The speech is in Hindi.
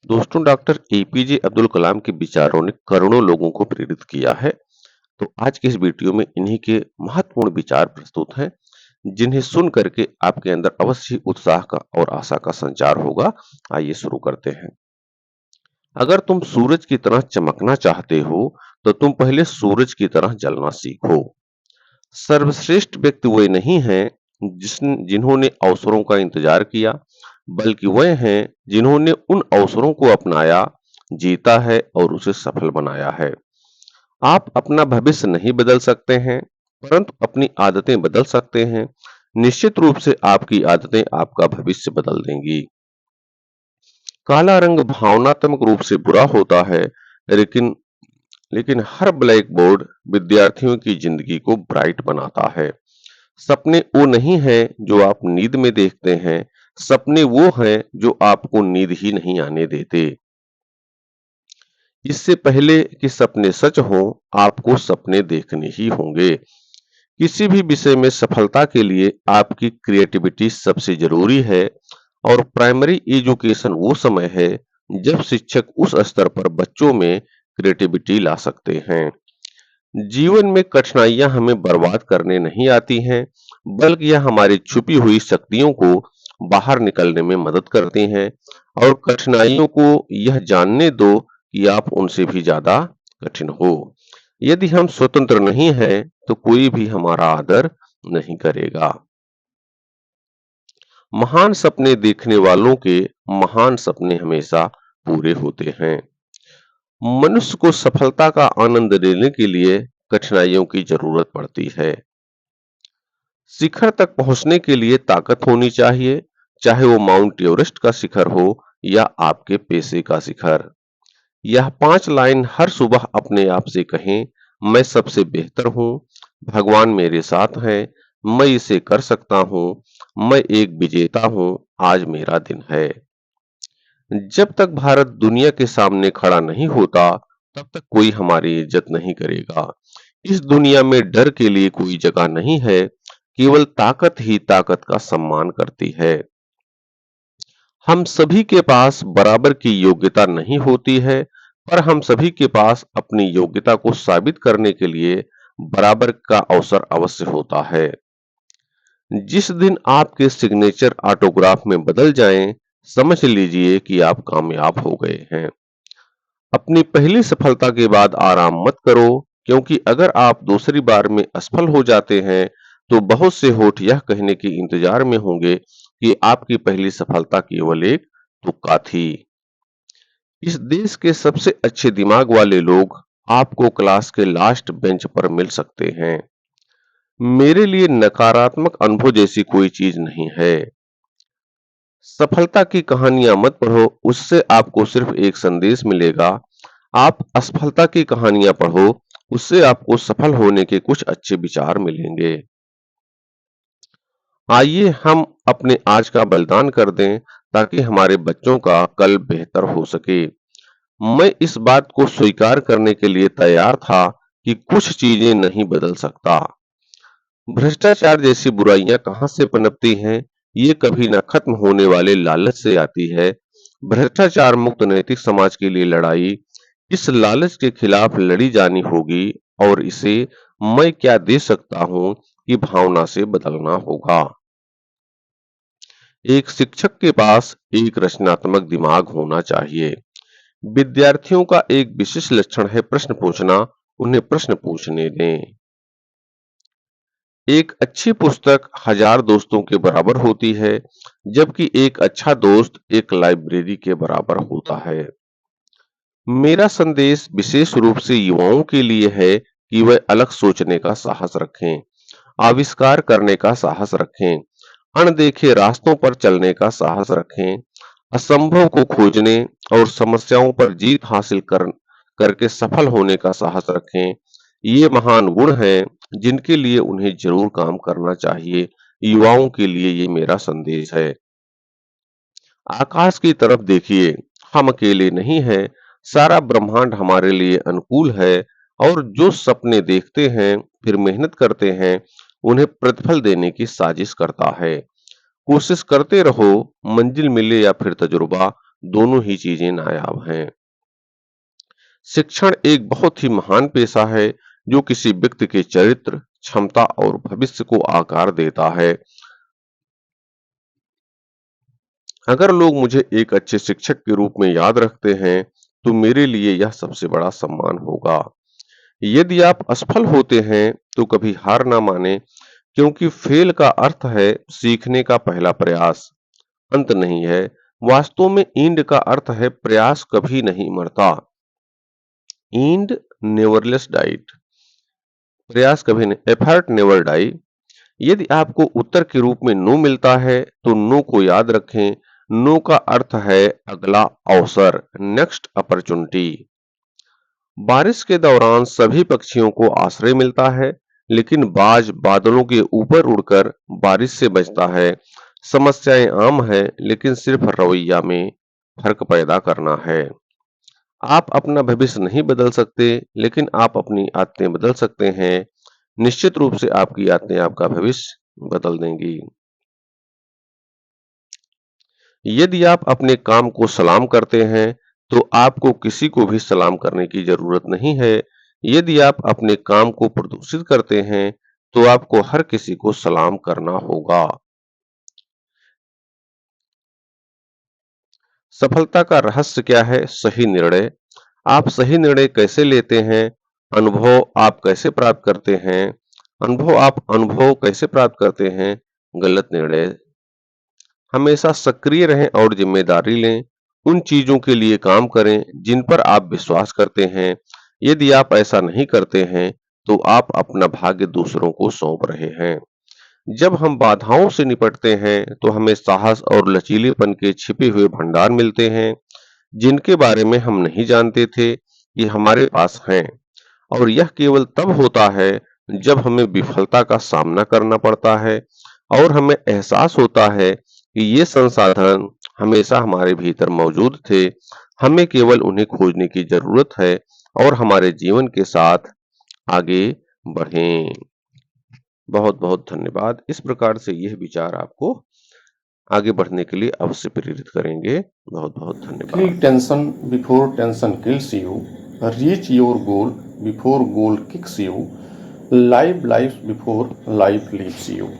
दोस्तों, डॉक्टर एपीजे अब्दुल कलाम के विचारों ने करोड़ों लोगों को प्रेरित किया है। तो आज के इस वीडियो में इन्हीं के महत्वपूर्ण विचार प्रस्तुत हैं, जिन्हें सुन करके आपके अंदर अवश्य उत्साह का और आशा का संचार होगा। आइए शुरू करते हैं। अगर तुम सूरज की तरह चमकना चाहते हो, तो तुम पहले सूरज की तरह जलना सीखो। सर्वश्रेष्ठ व्यक्ति वे नहीं हैं जिन्होंने अवसरों का इंतजार किया, बल्कि वह हैं जिन्होंने उन अवसरों को अपनाया, जीता है और उसे सफल बनाया है। आप अपना भविष्य नहीं बदल सकते हैं, परंतु अपनी आदतें बदल सकते हैं। निश्चित रूप से आपकी आदतें आपका भविष्य बदल देंगी। काला रंग भावनात्मक रूप से बुरा होता है, लेकिन लेकिन हर ब्लैक बोर्ड विद्यार्थियों की जिंदगी को ब्राइट बनाता है। सपने वो नहीं हैं जो आप नींद में देखते हैं, सपने वो हैं जो आपको नींद ही नहीं आने देते। इससे पहले कि सपने सच हों, आपको सपने देखने ही होंगे। किसी भी विषय में सफलता के लिए आपकी क्रिएटिविटी सबसे जरूरी है, और प्राइमरी एजुकेशन वो समय है जब शिक्षक उस स्तर पर बच्चों में क्रिएटिविटी ला सकते हैं। जीवन में कठिनाइयां हमें बर्बाद करने नहीं आती हैं, बल्कि यह हमारी छुपी हुई शक्तियों को बाहर निकलने में मदद करती हैं। और कठिनाइयों को यह जानने दो कि आप उनसे भी ज्यादा कठिन हो। यदि हम स्वतंत्र नहीं हैं, तो कोई भी हमारा आदर नहीं करेगा। महान सपने देखने वालों के महान सपने हमेशा पूरे होते हैं। मनुष्य को सफलता का आनंद लेने के लिए कठिनाइयों की जरूरत पड़ती है। शिखर तक पहुंचने के लिए ताकत होनी चाहिए, चाहे वो माउंट एवरेस्ट का शिखर हो या आपके पेशे का शिखर। यह 5 लाइन हर सुबह अपने आप से कहें। मैं सबसे बेहतर हूँ, भगवान मेरे साथ हैं, मैं इसे कर सकता हूँ, मैं एक विजेता हूँ, आज मेरा दिन है। जब तक भारत दुनिया के सामने खड़ा नहीं होता, तब तक कोई हमारी इज्जत नहीं करेगा। इस दुनिया में डर के लिए कोई जगह नहीं है, केवल ताकत ही ताकत का सम्मान करती है। हम सभी के पास बराबर की योग्यता नहीं होती है, पर हम सभी के पास अपनी योग्यता को साबित करने के लिए बराबर का अवसर अवश्य होता है। जिस दिन आपके सिग्नेचर ऑटोग्राफ में बदल जाएं, समझ लीजिए कि आप कामयाब हो गए हैं। अपनी पहली सफलता के बाद आराम मत करो, क्योंकि अगर आप दूसरी बार में असफल हो जाते हैं, तो बहुत से होठ यह कहने के इंतजार में होंगे कि आपकी पहली सफलता केवल एक तुक्का थी। इस देश के सबसे अच्छे दिमाग वाले लोग आपको क्लास के लास्ट बेंच पर मिल सकते हैं। मेरे लिए नकारात्मक अनुभव जैसी कोई चीज नहीं है। सफलता की कहानियां मत पढ़ो, उससे आपको सिर्फ एक संदेश मिलेगा। आप असफलता की कहानियां पढ़ो, उससे आपको सफल होने के कुछ अच्छे विचार मिलेंगे। आइए हम अपने आज का बलिदान कर दें, ताकि हमारे बच्चों का कल बेहतर हो सके। मैं इस बात को स्वीकार करने के लिए तैयार था कि कुछ चीजें नहीं बदल सकता। भ्रष्टाचार जैसी बुराइयां कहां से पनपती हैं? ये कभी न खत्म होने वाले लालच से आती है। भ्रष्टाचार मुक्त नैतिक समाज के लिए लड़ाई इस लालच के खिलाफ लड़ी जानी होगी, और इसे मैं क्या दे सकता हूं कि भावना से बदलना होगा। एक शिक्षक के पास एक रचनात्मक दिमाग होना चाहिए। विद्यार्थियों का एक विशिष्ट लक्षण है प्रश्न पूछना। उन्हें प्रश्न पूछने दें। एक अच्छी पुस्तक 1000 दोस्तों के बराबर होती है, जबकि एक अच्छा दोस्त एक लाइब्रेरी के बराबर होता है। मेरा संदेश विशेष रूप से युवाओं के लिए है कि वह अलग सोचने का साहस रखें, आविष्कार करने का साहस रखें, अनदेखे रास्तों पर चलने का साहस रखें, असंभव को खोजने और समस्याओं पर जीत हासिल करके सफल होने का साहस रखें। ये महान गुण हैं, जिनके लिए उन्हें जरूर काम करना चाहिए। युवाओं के लिए ये मेरा संदेश है। आकाश की तरफ देखिए, हम अकेले नहीं हैं, सारा ब्रह्मांड हमारे लिए अनुकूल है। और जो सपने देखते हैं, फिर मेहनत करते हैं, उन्हें प्रतिफल देने की साजिश करता है। कोशिश करते रहो, मंजिल मिले या फिर तजुर्बा, दोनों ही चीजें नायाब हैं। शिक्षण एक बहुत ही महान पेशा है जो किसी व्यक्ति के चरित्र, क्षमता और भविष्य को आकार देता है। अगर लोग मुझे एक अच्छे शिक्षक के रूप में याद रखते हैं, तो मेरे लिए यह सबसे बड़ा सम्मान होगा। यदि आप असफल होते हैं, तो कभी हार ना माने, क्योंकि फेल का अर्थ है सीखने का पहला प्रयास, अंत नहीं है। वास्तव में ईंड का अर्थ है प्रयास कभी नहीं मरता। ईंड नेवरलेस डाइट, प्रयास कभी नहीं, एफर्ट नेवर डाई। यदि आपको उत्तर के रूप में नो मिलता है, तो नो को याद रखें। नो का अर्थ है अगला अवसर, नेक्स्ट अपॉर्चुनिटी। बारिश के दौरान सभी पक्षियों को आश्रय मिलता है, लेकिन बाज बादलों के ऊपर उड़कर बारिश से बचता है। समस्याएं आम है, लेकिन सिर्फ रवैया में फर्क पैदा करना है। आप अपना भविष्य नहीं बदल सकते, लेकिन आप अपनी आदतें बदल सकते हैं। निश्चित रूप से आपकी आदतें आपका भविष्य बदल देंगी। यदि आप अपने काम को सलाम करते हैं, तो आपको किसी को भी सलाम करने की जरूरत नहीं है। यदि आप अपने काम को प्रदूषित करते हैं, तो आपको हर किसी को सलाम करना होगा। सफलता का रहस्य क्या है? सही निर्णय। आप सही निर्णय कैसे लेते हैं? अनुभव आप कैसे प्राप्त करते हैं? अनुभव कैसे प्राप्त करते हैं? गलत निर्णय। हमेशा सक्रिय रहें और जिम्मेदारी लें। उन चीजों के लिए काम करें जिन पर आप विश्वास करते हैं। यदि आप ऐसा नहीं करते हैं, तो आप अपना भाग्य दूसरों को सौंप रहे हैं। जब हम बाधाओं से निपटते हैं, तो हमें साहस और लचीलेपन के छिपे हुए भंडार मिलते हैं, जिनके बारे में हम नहीं जानते थे कि हमारे पास हैं। और यह केवल तब होता है जब हमें विफलता का सामना करना पड़ता है और हमें एहसास होता है कि ये संसाधन हमेशा हमारे भीतर मौजूद थे। हमें केवल उन्हें खोजने की जरूरत है और हमारे जीवन के साथ आगे बढ़ें। बहुत बहुत धन्यवाद। इस प्रकार से यह विचार आपको आगे बढ़ने के लिए अवश्य प्रेरित करेंगे। बहुत बहुत धन्यवाद। Kill tension before tension kills you. Reach your goal before goal kicks you. Live life before life leaves you.